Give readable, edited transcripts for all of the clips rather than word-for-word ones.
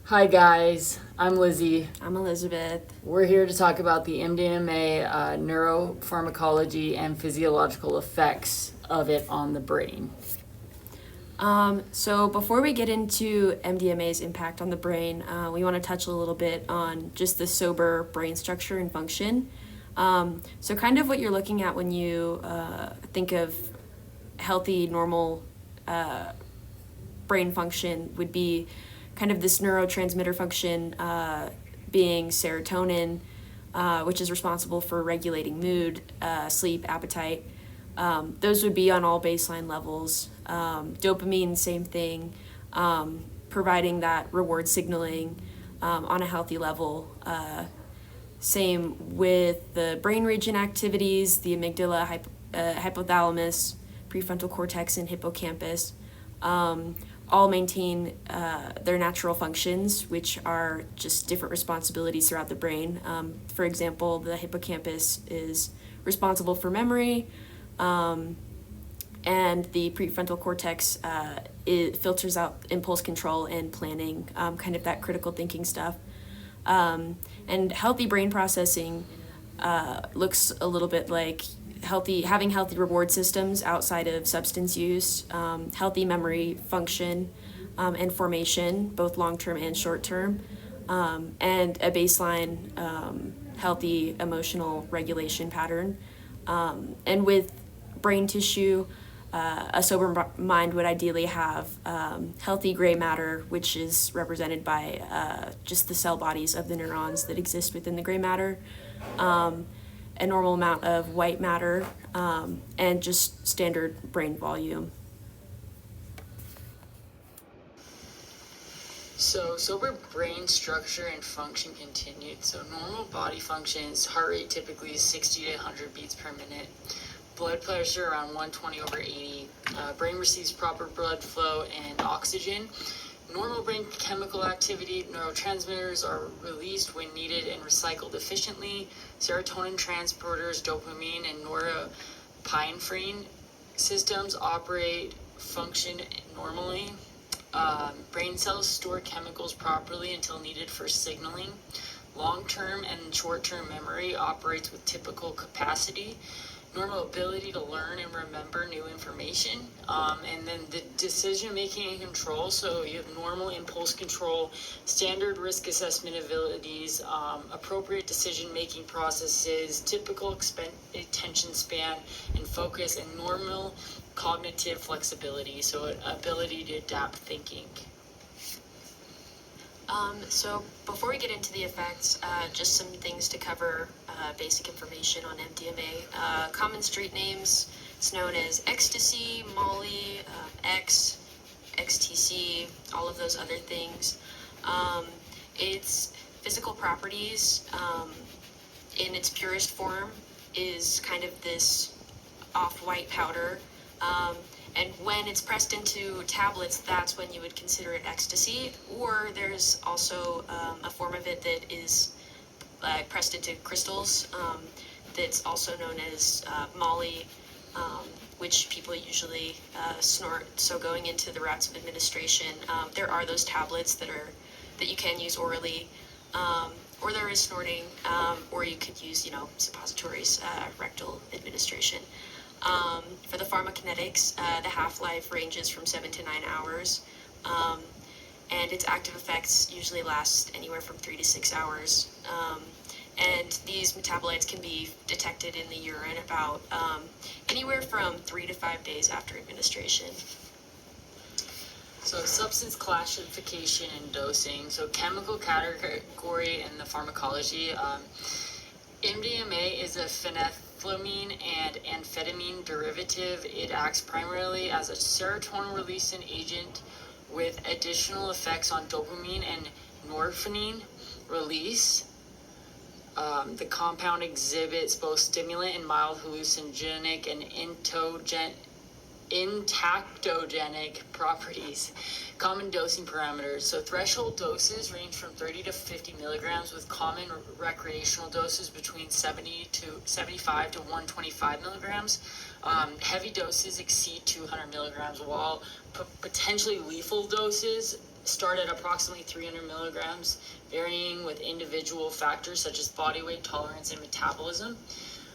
Hi guys, I'm Lizzie. I'm Elizabeth. We're here to talk about the MDMA neuropharmacology and physiological effects of it on the brain. So before we get into MDMA's impact on the brain, we want to touch a little bit on just the sober brain structure and function. So kind of what you're looking at when you think of healthy, normal brain function would be kind of this neurotransmitter function being serotonin, which is responsible for regulating mood, sleep, appetite. Those would be on all baseline levels. Dopamine, same thing, providing that reward signaling on a healthy level. Same with the brain region activities, the amygdala, hypothalamus, prefrontal cortex, and hippocampus. All maintain their natural functions, which are just different responsibilities throughout the brain. For example, the hippocampus is responsible for memory, and the prefrontal cortex it filters out impulse control and planning, kind of that critical thinking stuff. And healthy brain processing looks a little bit like having healthy reward systems outside of substance use, healthy memory function and formation, both long-term and short-term, and a baseline healthy emotional regulation pattern. And with brain tissue, a sober mind would ideally have healthy gray matter, which is represented by just the cell bodies of the neurons that exist within the gray matter, a normal amount of white matter, and just standard brain volume. So, sober brain structure and function continued. So, normal body functions, heart rate typically is 60 to 100 beats per minute. Blood pressure around 120 over 80. Brain receives proper blood flow and oxygen. Normal brain chemical activity, neurotransmitters are released when needed and recycled efficiently. Serotonin transporters, dopamine, and norepinephrine systems function normally. Brain cells store chemicals properly until needed for signaling. Long-term and short-term memory operates with typical capacity. Normal ability to learn and remember new information, and then the decision making and control. So you have normal impulse control, standard risk assessment abilities, appropriate decision making processes, typical attention span and focus, and normal cognitive flexibility, so ability to adapt thinking. So before we get into the effects, just some things to cover, basic information on MDMA. Common street names, it's known as ecstasy, Molly, X, XTC, all of those other things. Its physical properties, in its purest form, is kind of this off-white powder. And when it's pressed into tablets, that's when you would consider it ecstasy. Or there's also a form of it that is pressed into crystals, that's also known as Molly, which people usually snort. So going into the routes of administration, there are those tablets that you can use orally, or there is snorting, or you could use, suppositories, rectal administration. For the pharmacokinetics, the half-life ranges from 7 to 9 hours, and its active effects usually last anywhere from 3 to 6 hours. And these metabolites can be detected in the urine about anywhere from 3 to 5 days after administration. So substance classification and dosing. So chemical category and the pharmacology. MDMA is a phenethylamine and amphetamine derivative. It acts primarily as a serotonin-releasing agent with additional effects on dopamine and norepinephrine release. The compound exhibits both stimulant and mild hallucinogenic and entactogenic properties. Common dosing parameters. So threshold doses range from 30 to 50 milligrams, with common recreational doses between 75 to 125 milligrams. Heavy doses exceed 200 milligrams, while potentially lethal doses start at approximately 300 milligrams, varying with individual factors such as body weight, tolerance, and metabolism.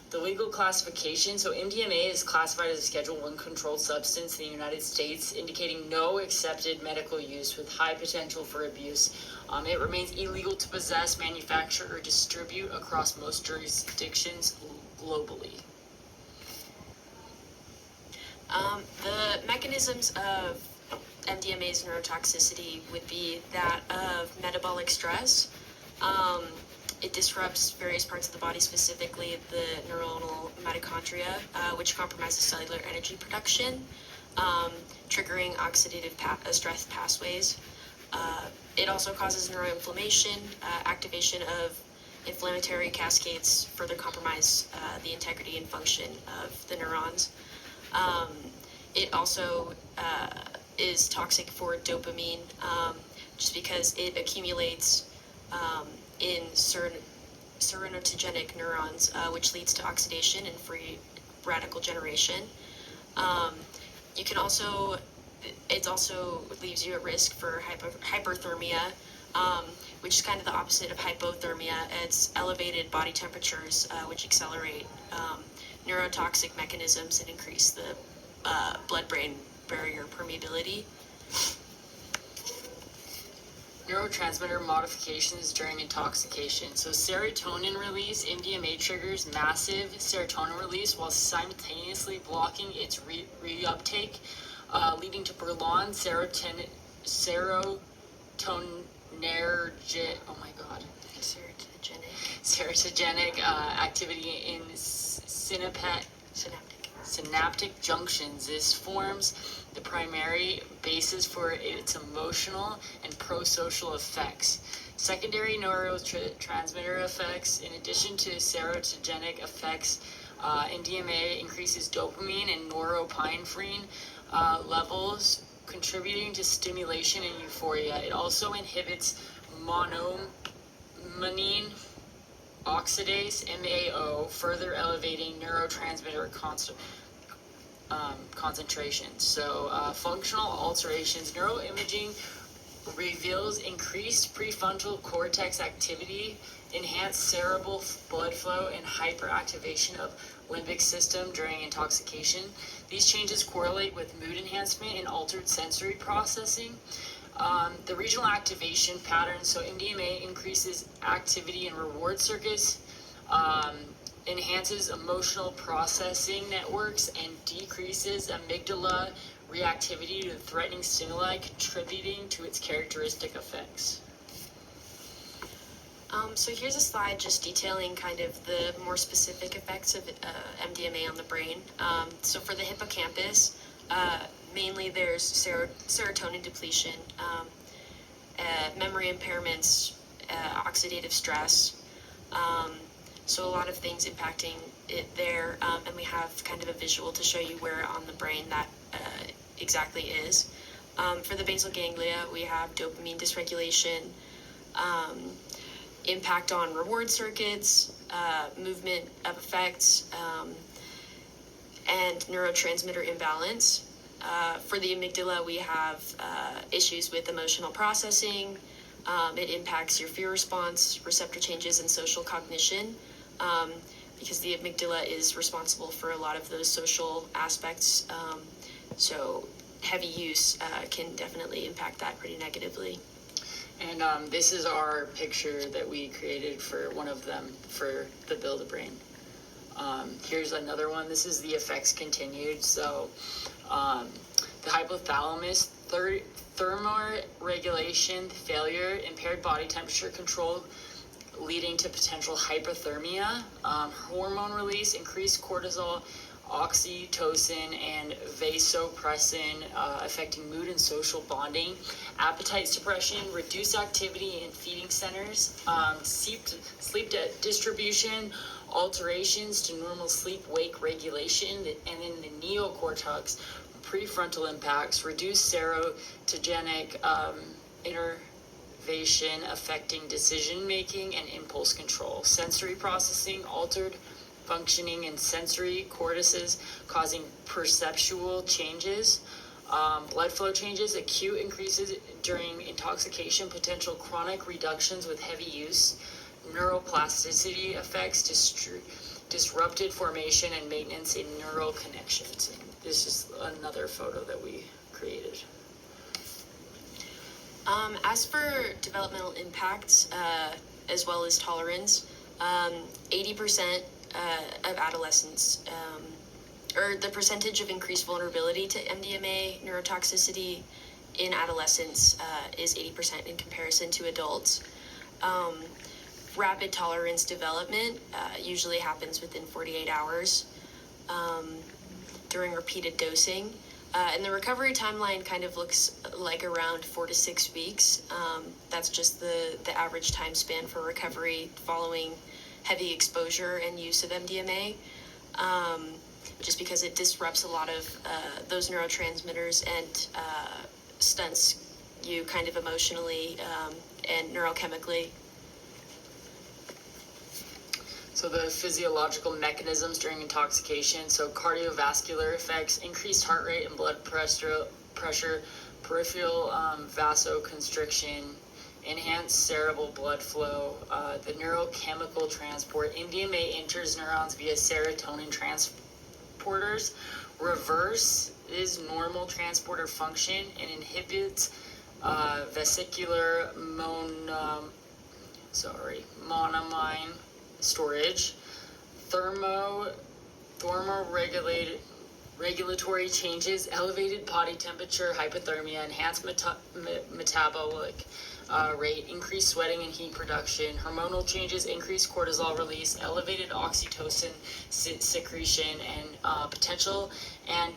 The legal classification, so MDMA is classified as a Schedule 1 controlled substance in the United States, indicating no accepted medical use with high potential for abuse. It remains illegal to possess, manufacture, or distribute across most jurisdictions globally. The mechanisms of MDMA's neurotoxicity would be that of metabolic stress. It disrupts various parts of the body, specifically the neuronal mitochondria, which compromises cellular energy production, triggering oxidative stress pathways. It also causes neuroinflammation, activation of inflammatory cascades, further compromise the integrity and function of the neurons. It also is toxic for dopamine, just because it accumulates in serotonergic neurons, which leads to oxidation and free radical generation. It also leaves you at risk for hyperthermia, which is kind of the opposite of hypothermia. It's elevated body temperatures, which accelerate neurotoxic mechanisms and increase the blood-brain barrier permeability. Neurotransmitter modifications during intoxication. So serotonin release, MDMA triggers massive serotonin release while simultaneously blocking its reuptake, leading to prolonged serotonergic, serotogenic activity in synaptic junctions. This forms the primary basis for its emotional and pro-social effects. Secondary neurotransmitter effects, in addition to serotogenic effects, MDMA increases dopamine and norepinephrine levels, contributing to stimulation and euphoria. It also inhibits monoamine oxidase, MAO, further elevating neurotransmitter concentrations. So functional alterations. Neuroimaging reveals increased prefrontal cortex activity, enhanced cerebral blood flow, and hyperactivation of limbic system during intoxication. These changes correlate with mood enhancement and altered sensory processing. The regional activation patterns, so MDMA increases activity in reward circuits, enhances emotional processing networks, and decreases amygdala reactivity to threatening stimuli, contributing to its characteristic effects. So here's a slide just detailing kind of the more specific effects of MDMA on the brain. So for the hippocampus, mainly there's serotonin depletion, memory impairments, oxidative stress. So a lot of things impacting it there, and we have kind of a visual to show you where on the brain that exactly is. For the basal ganglia, we have dopamine dysregulation, impact on reward circuits, movement of effects, and neurotransmitter imbalance. For the amygdala, we have issues with emotional processing. It impacts your fear response, receptor changes, and social cognition, because the amygdala is responsible for a lot of those social aspects. So heavy use can definitely impact that pretty negatively. And this is our picture that we created for one of them for the Build-A-Brain. Here's another one. This is the effects continued. So the hypothalamus, thermoregulation failure, impaired body temperature control, leading to potential hypothermia, hormone release, increased cortisol, oxytocin, and vasopressin, affecting mood and social bonding, appetite suppression, reduced activity in feeding centers, sleep distribution, alterations to normal sleep-wake regulation, and in the neocortex, prefrontal impacts, reduced serotogenic innervation affecting decision-making and impulse control, sensory processing, altered functioning in sensory cortices causing perceptual changes, Blood flow changes, acute increases during intoxication, potential chronic reductions with heavy use, neuroplasticity effects, disrupted formation and maintenance in neural connections. And this is another photo that we created. As for developmental impacts, as well as tolerance, 80% of adolescents, or the percentage of increased vulnerability to MDMA neurotoxicity in adolescents is 80% in comparison to adults. Rapid tolerance development usually happens within 48 hours during repeated dosing. And the recovery timeline kind of looks like around 4 to 6 weeks. That's just the average time span for recovery following heavy exposure and use of MDMA, just because it disrupts a lot of those neurotransmitters and stunts you kind of emotionally and neurochemically. So the physiological mechanisms during intoxication, so cardiovascular effects, increased heart rate and blood pressure, peripheral vasoconstriction, enhanced cerebral blood flow, the neurochemical transport. MDMA enters neurons via serotonin transporters, reverses normal transporter function, and inhibits vesicular monoamine storage. Thermoregulatory changes, elevated body temperature, hypothermia, enhanced metabolic rate, increased sweating and heat production, hormonal changes, increased cortisol release, elevated oxytocin secretion, and potential and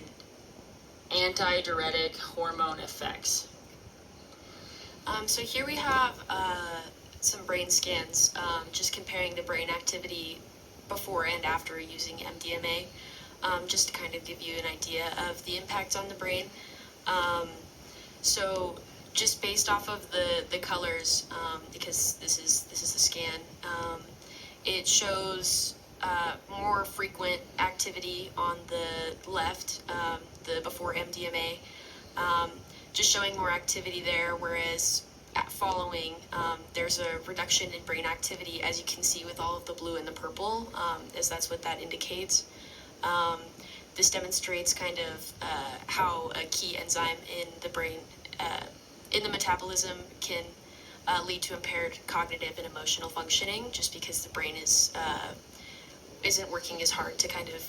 antidiuretic hormone effects. So here we have some brain scans, just comparing the brain activity before and after using MDMA, just to kind of give you an idea of the impact on the brain. So just based off of the colors, because this is a scan, it shows more frequent activity on the left, the before MDMA, just showing more activity there, whereas following, there's a reduction in brain activity, as you can see with all of the blue and the purple, as that's what that indicates. This demonstrates kind of how a key enzyme in the brain, in the metabolism, can lead to impaired cognitive and emotional functioning, just because the brain isn't working as hard to kind of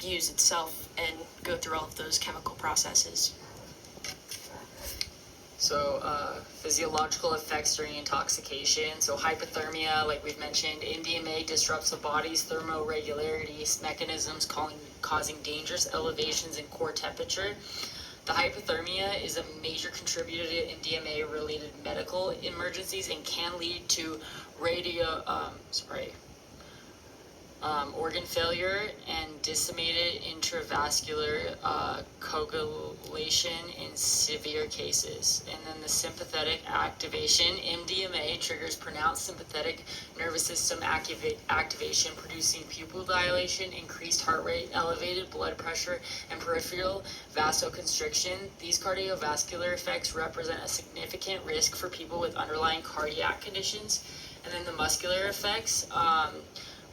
use itself and go through all of those chemical processes. So physiological effects during intoxication. So hypothermia, like we've mentioned, MDMA disrupts the body's thermoregulatory mechanisms, causing dangerous elevations in core temperature. The hypothermia is a major contributor to MDMA-related medical emergencies and can lead to organ failure and disseminated intravascular coagulation in severe cases. And then the sympathetic activation. MDMA triggers pronounced sympathetic nervous system activation, producing pupil dilation, increased heart rate, elevated blood pressure, and peripheral vasoconstriction. These cardiovascular effects represent a significant risk for people with underlying cardiac conditions. And then the muscular effects.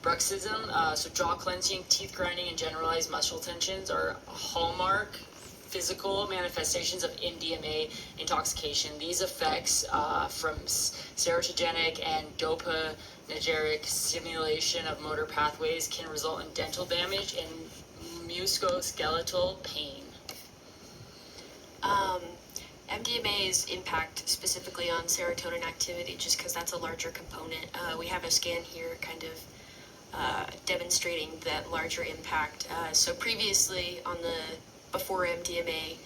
Bruxism, so jaw clenching, teeth grinding, and generalized muscle tensions are hallmark physical manifestations of MDMA intoxication. These effects from serotogenic and dopaminergic stimulation of motor pathways can result in dental damage and musculoskeletal pain. MDMA's impact specifically on serotonin activity, just because that's a larger component. We have a scan here kind of demonstrating that larger impact. So previously on the before MDMA,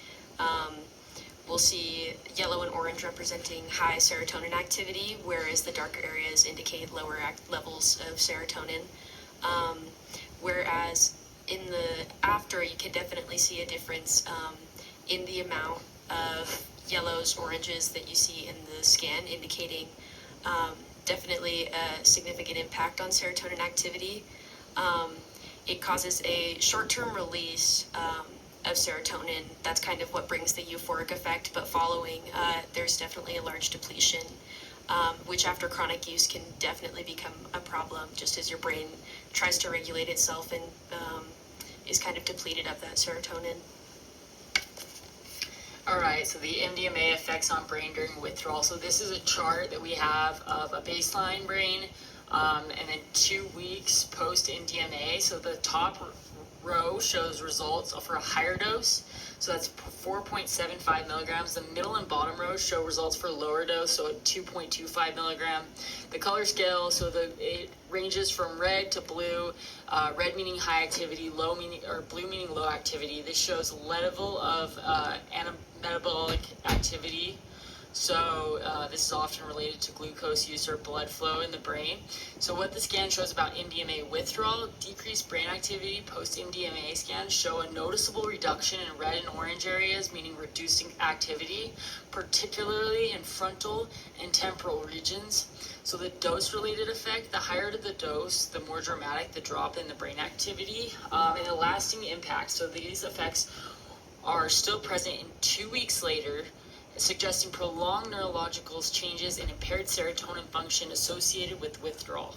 we'll see yellow and orange representing high serotonin activity, whereas the darker areas indicate lower levels of serotonin. Whereas in the after, you can definitely see a difference in the amount of yellows, oranges that you see in the scan, indicating definitely a significant impact on serotonin activity. It causes a short-term release serotonin. That's kind of what brings the euphoric effect, but following, there's definitely a large depletion, which after chronic use can definitely become a problem, just as your brain tries to regulate itself and is kind of depleted of that serotonin. All right, so the MDMA effects on brain during withdrawal. So this is a chart that we have of a baseline brain and then 2 weeks post MDMA. So the top row shows results for a higher dose. So that's 4.75 milligrams. The middle and bottom rows show results for lower dose, so at 2.25 milligram. The color scale, so it ranges from red to blue. Red meaning high activity, blue meaning low activity. This shows level of metabolic activity. So this is often related to glucose use or blood flow in the brain. So what the scan shows about MDMA withdrawal, decreased brain activity post-MDMA scans show a noticeable reduction in red and orange areas, meaning reducing activity, particularly in frontal and temporal regions. So the dose-related effect, the higher the dose, the more dramatic the drop in the brain activity, and the lasting impact. So these effects are still present in 2 weeks later, suggesting prolonged neurological changes and impaired serotonin function associated with withdrawal.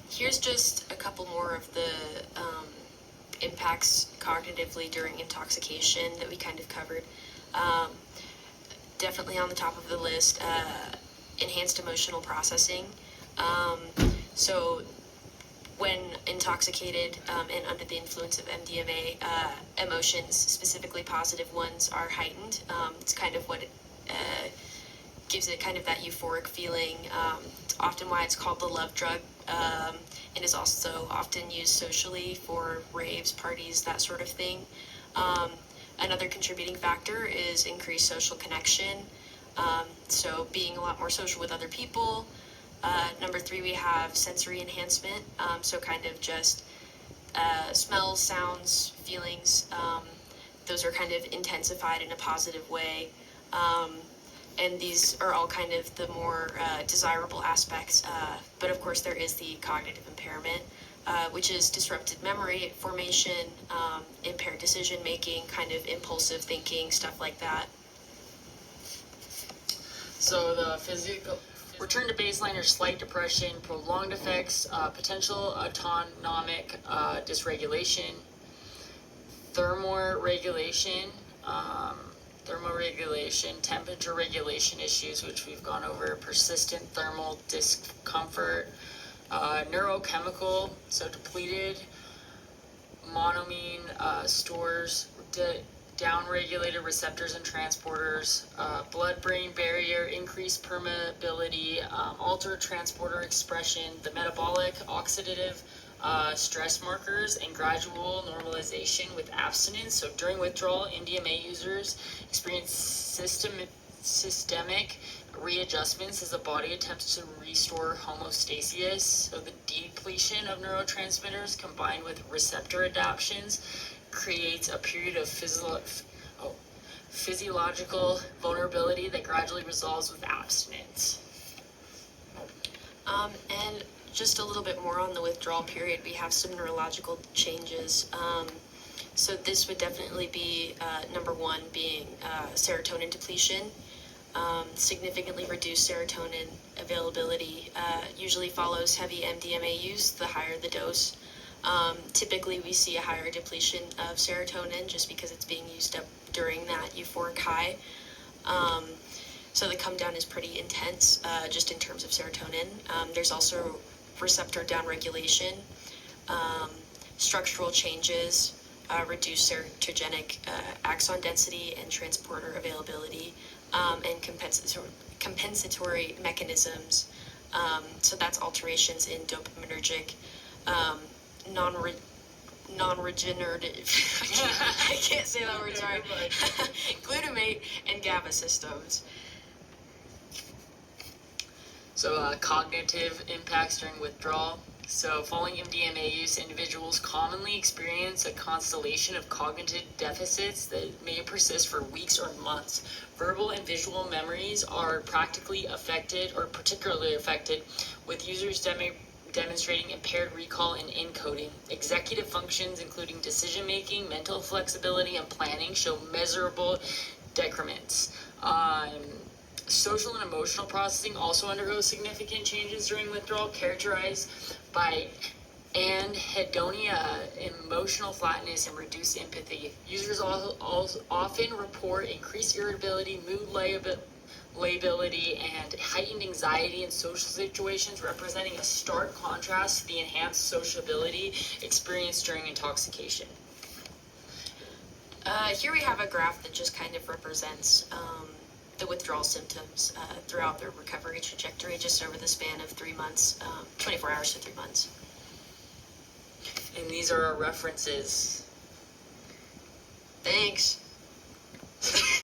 Here's just a couple more of the impacts cognitively during intoxication that we kind of covered. Definitely on the top of the list, enhanced emotional processing. So when intoxicated and under the influence of MDMA, emotions, specifically positive ones, are heightened. It's kind of what gives it kind of that euphoric feeling. It's often why it's called the love drug. It is also often used socially for raves, parties, that sort of thing. Another contributing factor is increased social connection. So being a lot more social with other people. Number 3, we have sensory enhancement, so kind of just smells, sounds, feelings, those are kind of intensified in a positive way, and these are all kind of the more desirable aspects, but of course there is the cognitive impairment, which is disrupted memory formation, impaired decision making, kind of impulsive thinking, stuff like that. So the physical return to baseline or slight depression, prolonged effects, potential autonomic dysregulation, thermoregulation, temperature regulation issues, which we've gone over, persistent thermal discomfort, neurochemical, so depleted monoamine stores, downregulated receptors and transporters, blood-brain barrier, increased permeability, altered transporter expression, the metabolic, oxidative stress markers, and gradual normalization with abstinence. So during withdrawal, MDMA users experience systemic readjustments as the body attempts to restore homeostasis. So the depletion of neurotransmitters combined with receptor adaptations creates a period of physiological vulnerability that gradually resolves with abstinence. And just a little bit more on the withdrawal period, we have some neurological changes. So this would definitely be number 1 being serotonin depletion. Significantly reduced serotonin availability usually follows heavy MDMA use, the higher the dose. Typically we see a higher depletion of serotonin just because it's being used up during that euphoric high. So the come down is pretty intense just in terms of serotonin. There's also receptor downregulation, structural changes, reduced serotogenic axon density and transporter availability, and compensatory mechanisms. So that's alterations in dopaminergic, non-regenerative, I can't say that word, sorry, glutamate and GABA systems. So cognitive impacts during withdrawal. So following MDMA use, individuals commonly experience a constellation of cognitive deficits that may persist for weeks or months. Verbal and visual memories are practically affected or particularly affected, with users demonstrating impaired recall and encoding. Executive functions, including decision-making, mental flexibility, and planning, show measurable decrements. Social and emotional processing also undergoes significant changes during withdrawal, characterized by anhedonia, emotional flatness, and reduced empathy. Users also often report increased irritability, mood lability, and heightened anxiety in social situations, representing a stark contrast to the enhanced sociability experienced during intoxication. Here we have a graph that just kind of represents the withdrawal symptoms throughout their recovery trajectory, just over the span of 3 months, 24 hours to 3 months. And these are our references. Thanks.